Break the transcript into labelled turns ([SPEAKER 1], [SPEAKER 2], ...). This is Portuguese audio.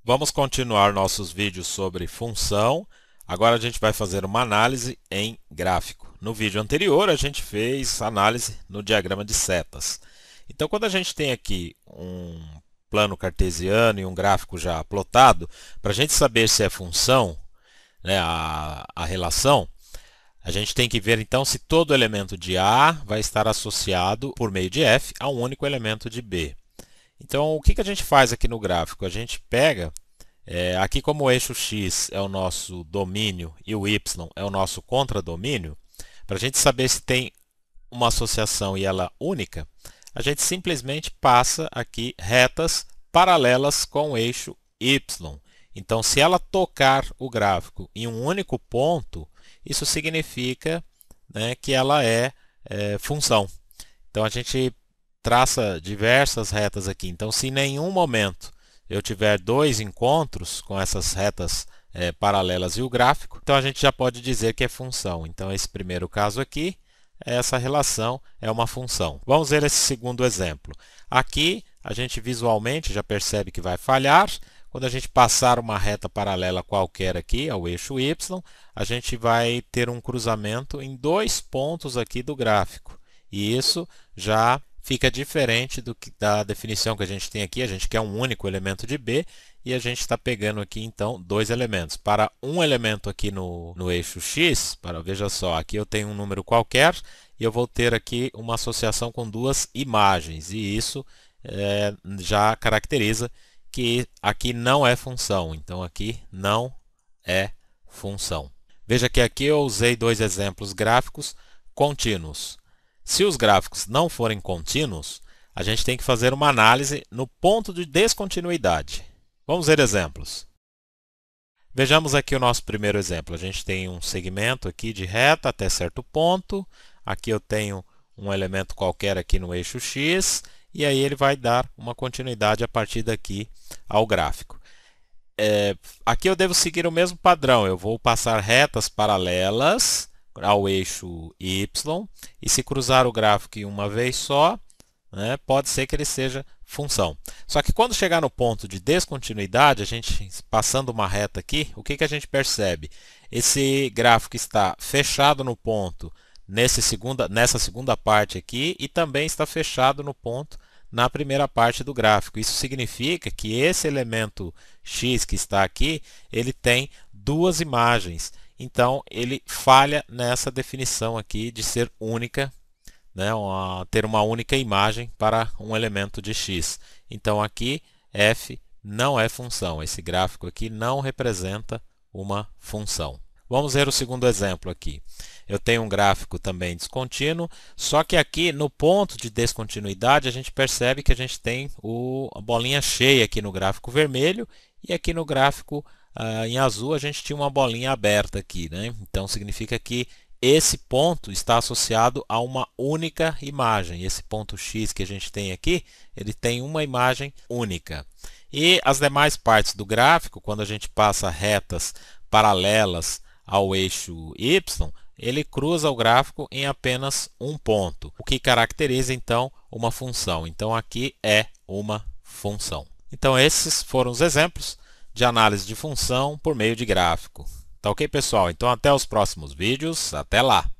[SPEAKER 1] Vamos continuar nossos vídeos sobre função. Agora a gente vai fazer uma análise em gráfico. No vídeo anterior a gente fez análise no diagrama de setas. Então quando a gente tem aqui um plano cartesiano e um gráfico já plotado, para a gente saber se é função, né, a relação, a gente tem que ver então se todo elemento de A vai estar associado por meio de F a um único elemento de B. Então, o que a gente faz aqui no gráfico? A gente pega, aqui como o eixo X é o nosso domínio e o Y é o nosso contradomínio, para a gente saber se tem uma associação e ela única, a gente simplesmente passa aqui retas paralelas com o eixo Y. Então, se ela tocar o gráfico em um único ponto, isso significa, né, que ela é função. Então, a gente traça diversas retas aqui. Então, se em nenhum momento eu tiver dois encontros com essas retas paralelas e o gráfico, então a gente já pode dizer que é função. Então, esse primeiro caso aqui, essa relação é uma função. Vamos ver esse segundo exemplo. Aqui, a gente visualmente já percebe que vai falhar. Quando a gente passar uma reta paralela qualquer aqui ao eixo Y, a gente vai ter um cruzamento em dois pontos aqui do gráfico. E isso já fica diferente da definição que a gente tem aqui. A gente quer um único elemento de B e a gente está pegando aqui então dois elementos. Para um elemento aqui no eixo X, veja só, aqui eu tenho um número qualquer e eu vou ter aqui uma associação com duas imagens. E isso já caracteriza que aqui não é função. Então aqui não é função. Veja que aqui eu usei dois exemplos gráficos contínuos. Se os gráficos não forem contínuos, a gente tem que fazer uma análise no ponto de descontinuidade. Vamos ver exemplos. Vejamos aqui o nosso primeiro exemplo. A gente tem um segmento aqui de reta até certo ponto. Aqui eu tenho um elemento qualquer aqui no eixo X. E aí ele vai dar uma continuidade a partir daqui ao gráfico. Aqui eu devo seguir o mesmo padrão. Eu vou passar retas paralelas ao eixo Y, e se cruzar o gráfico em uma vez só, né, pode ser que ele seja função. Só que quando chegar no ponto de descontinuidade, a gente passando uma reta aqui, o que a gente percebe? Esse gráfico está fechado no ponto nessa segunda parte aqui e também está fechado no ponto na primeira parte do gráfico. Isso significa que esse elemento X que está aqui, ele tem duas imagens. Então, ele falha nessa definição aqui de ser única, né, ter uma única imagem para um elemento de x. Então, aqui, f não é função. Esse gráfico aqui não representa uma função. Vamos ver o segundo exemplo aqui. Eu tenho um gráfico também descontínuo, só que aqui no ponto de descontinuidade a gente percebe que a gente tem a bolinha cheia aqui no gráfico vermelho e aqui no gráfico em azul a gente tinha uma bolinha aberta aqui, né? Então significa que esse ponto está associado a uma única imagem. Esse ponto X que a gente tem aqui, ele tem uma imagem única. E as demais partes do gráfico, quando a gente passa retas paralelas ao eixo Y, ele cruza o gráfico em apenas um ponto, o que caracteriza então uma função. Então aqui é uma função. Então esses foram os exemplos de análise de função por meio de gráfico. Tá ok, pessoal? Então até os próximos vídeos. Até lá!